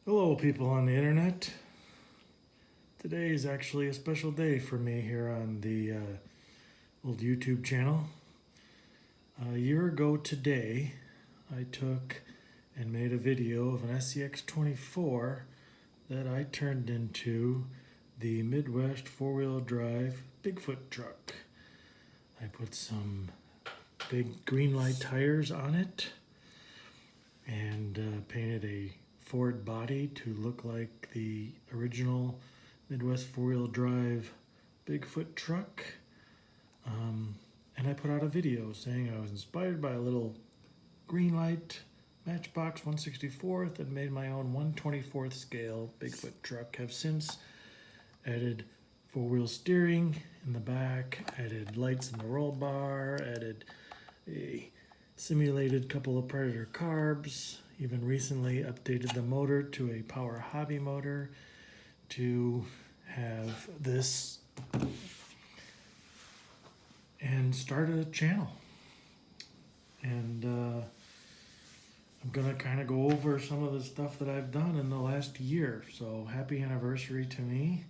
Hello, people on the internet. Today is actually a special day for me here on the old YouTube channel. A year ago today, I took and made a video of an SCX-24 that I turned into the Midwest four-wheel drive Bigfoot truck. I put some big Greenlight tires on it and painted a Ford body to look like the original Midwest four-wheel drive Bigfoot truck. And I put out a video saying I was inspired by a little Greenlight Matchbox 1/64th and made my own 1/24th scale Bigfoot truck. Have since added four-wheel steering in the back, added lights in the roll bar, added a simulated couple of Predator carbs, even recently updated the motor to a Power Hobby motor to have this, and started a channel. And I'm gonna kind of go over some of the stuff that I've done in the last year. So happy anniversary to me.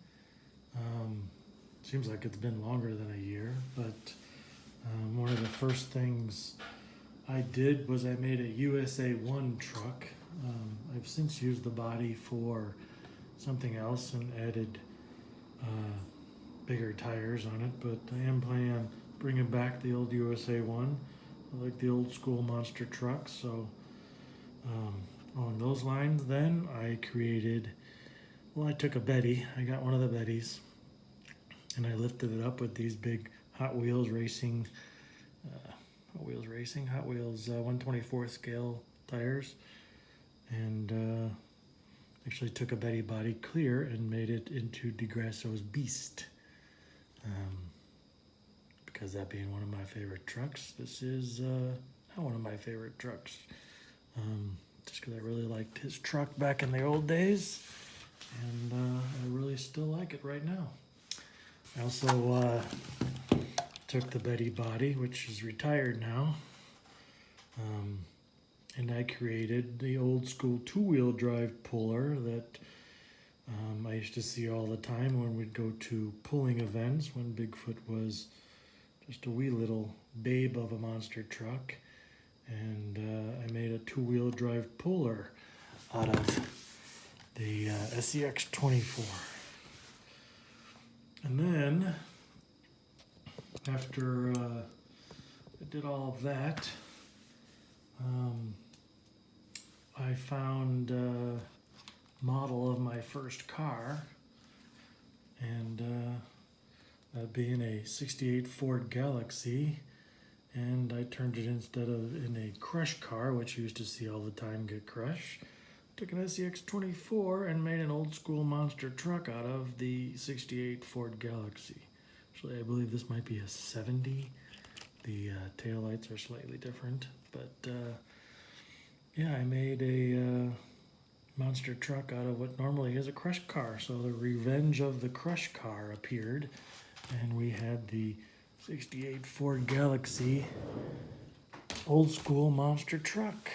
Seems like it's been longer than a year, but one of the first things I did was I made a USA 1 truck. I've since used the body for something else and added bigger tires on it, but I am planning on bringing back the old USA 1. I like the old school monster trucks, so along those lines then I created, well, I took a Betty, I got one of the Bettys, and I lifted it up with these big Hot Wheels 1/24th scale tires, and actually took a Betty body clear and made it into DeGrasso's Beast. Because that being one of my favorite trucks, this is not one of my favorite trucks. Just because I really liked his truck back in the old days, and I really still like it right now. I also took the Betty body, which is retired now, and I created the old school two-wheel drive puller that I used to see all the time when we'd go to pulling events when Bigfoot was just a wee little babe of a monster truck. And I made a two-wheel drive puller out of the SCX-24. And then after I did all of that, I found a model of my first car, and that being a '68 Ford Galaxy, and I turned it, instead of in a crush car, which you used to see all the time get crushed, took an SCX-24 and made an old school monster truck out of the '68 Ford Galaxy. Actually, I believe this might be a 70. The taillights are slightly different, but yeah, I made a monster truck out of what normally is a crush car. So the revenge of the crush car appeared, and we had the '68 Ford Galaxy old school monster truck.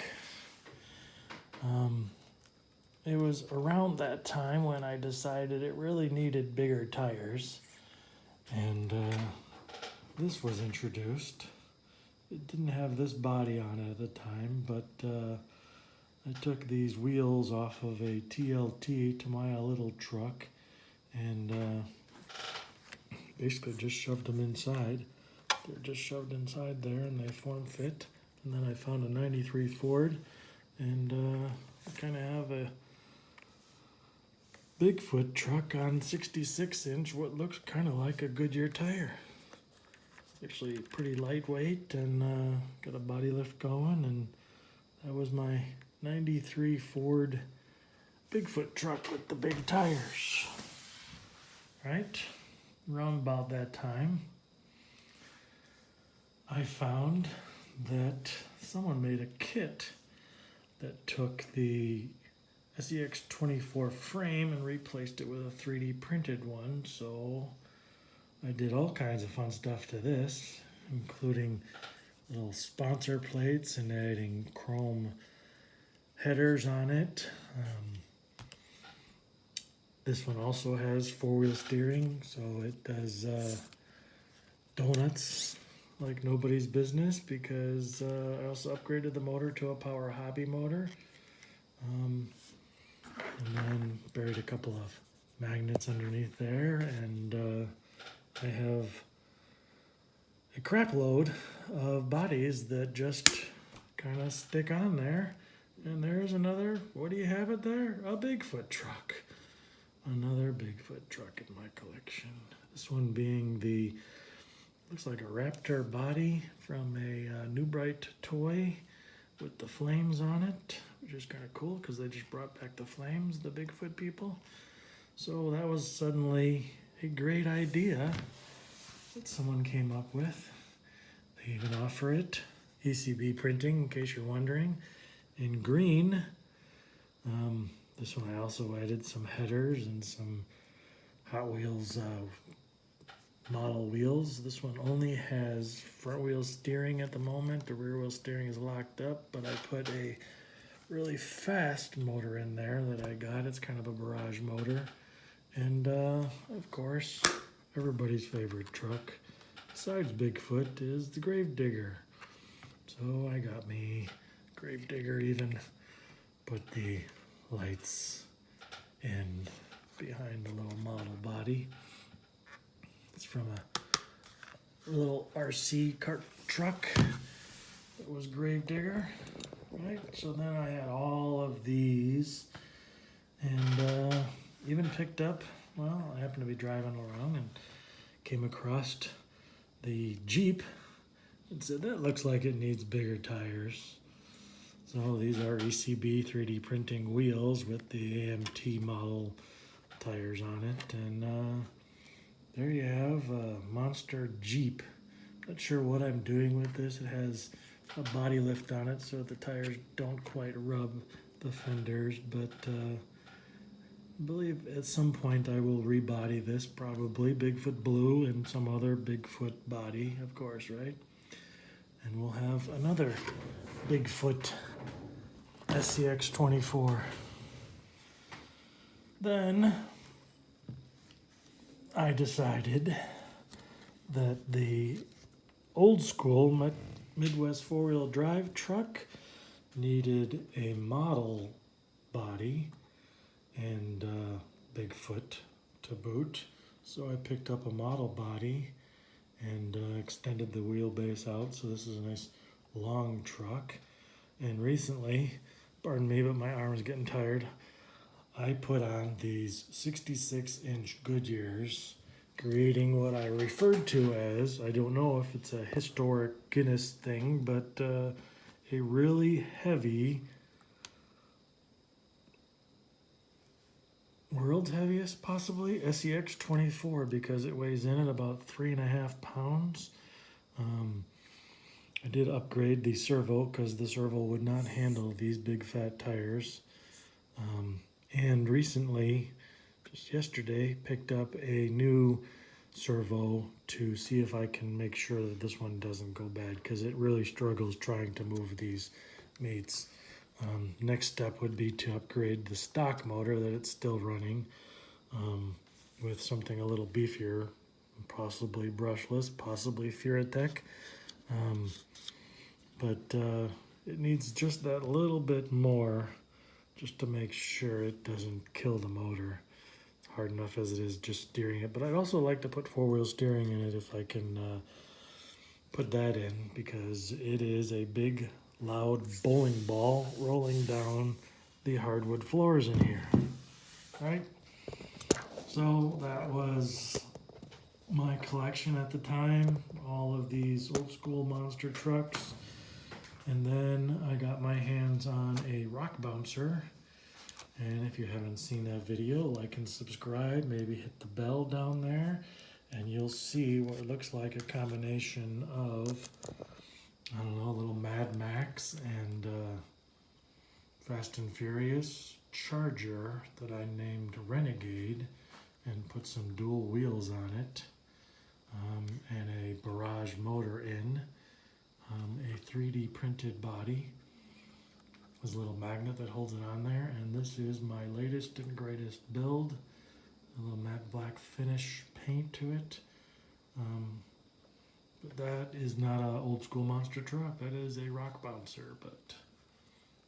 It was around that time when I decided it really needed bigger tires, and this was introduced. It didn't have this body on it at the time, but I took these wheels off of a TLT Tamiya little truck and basically just shoved them inside. They're just shoved inside there and they form fit. And then I found a '93 Ford, and I kind of have a Bigfoot truck on 66-inch, what looks kind of like a Goodyear tire. It's actually pretty lightweight and got a body lift going, and that was my '93 Ford Bigfoot truck with the big tires. Right? Around about that time, I found that someone made a kit that took the SCX-24 frame and replaced it with a 3D printed one. So I did all kinds of fun stuff to this, including little sponsor plates and adding chrome headers on it. This one also has four-wheel steering, so it does donuts like nobody's business, because I also upgraded the motor to a Power Hobby motor. And then buried a couple of magnets underneath there, and I have a crap load of bodies that just kind of stick on there. And there's another, what do you have it there? A Bigfoot truck. Another Bigfoot truck in my collection. This one being the, looks like a raptor body from a New Bright toy with the flames on it, which is kind of cool because they just brought back the flames, the Bigfoot people. So that was suddenly a great idea that someone came up with. They even offer it, ECB printing, in case you're wondering, in green. This one I also added some headers and some Hot Wheels model wheels. This one only has front wheel steering at the moment. The rear wheel steering is locked up, but I put a really fast motor in there that I got. It's kind of a barrage motor. And of course, everybody's favorite truck, besides Bigfoot, is the Gravedigger. So I got me Gravedigger, even put the lights in behind the little model body. It's from a little RC cart truck that was Gravedigger, right? So then I had all of these, and even picked up, well, I happened to be driving along and came across the Jeep and said, that looks like it needs bigger tires. So these are ECB 3D printing wheels with the AMT model tires on it, and there you have a monster Jeep. Not sure what I'm doing with this. It has a body lift on it so the tires don't quite rub the fenders, but I believe at some point I will rebody this, probably Bigfoot blue and some other Bigfoot body, of course, right? And we'll have another Bigfoot SCX 24. Then I decided that the old school Midwest four-wheel drive truck needed a model body and Bigfoot to boot. So I picked up a model body and extended the wheelbase out. So this is a nice long truck. And recently, pardon me, but my arm is getting tired, I put on these 66-inch Goodyears, creating what I referred to as, I don't know if it's a historic Guinness thing, but a really heavy, world's heaviest possibly, SCX 24, because it weighs in at about 3.5 pounds. I did upgrade the servo because the servo would not handle these big fat tires. And recently, just yesterday, picked up a new servo to see if I can make sure that this one doesn't go bad, because it really struggles trying to move these mates. Next step would be to upgrade the stock motor that it's still running with something a little beefier, possibly brushless, possibly Furatech. But it needs just that little bit more just to make sure it doesn't kill the motor. It's hard enough as it is just steering it, but I'd also like to put four-wheel steering in it if I can put that in, because it is a big, loud bowling ball rolling down the hardwood floors in here, right? So that was my collection at the time, all of these old school monster trucks. And then I got my hands on a rock bouncer. And if you haven't seen that video, like and subscribe, maybe hit the bell down there, and you'll see what looks like a combination of, I don't know, a little Mad Max and Fast and Furious Charger that I named Renegade, and put some dual wheels on it, and a barrage motor in. A 3D printed body. There's a little magnet that holds it on there, and this is my latest and greatest build. a little matte black finish paint to it. But that is not an old school monster truck. That is a rock bouncer, but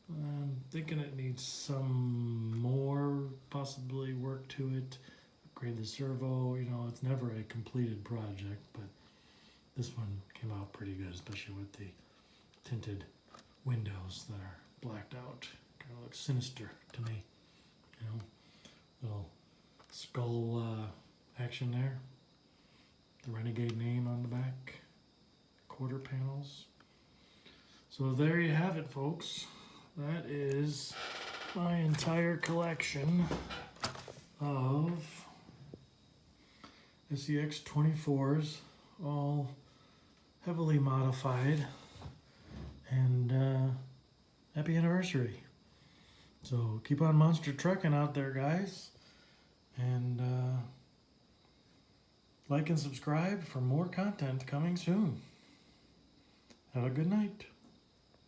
I'm thinking it needs some more possibly work to it. Upgrade the servo, you know, it's never a completed project, but this one came out pretty good, especially with the tinted windows that are blacked out. Kind of looks sinister to me, you know. Little skull action there. The Renegade name on the back. Quarter panels. So there you have it, folks. That is my entire collection of SEX 24s, all heavily modified, and happy anniversary. So keep on monster trucking out there, guys, and like and subscribe for more content coming soon. Have a good night.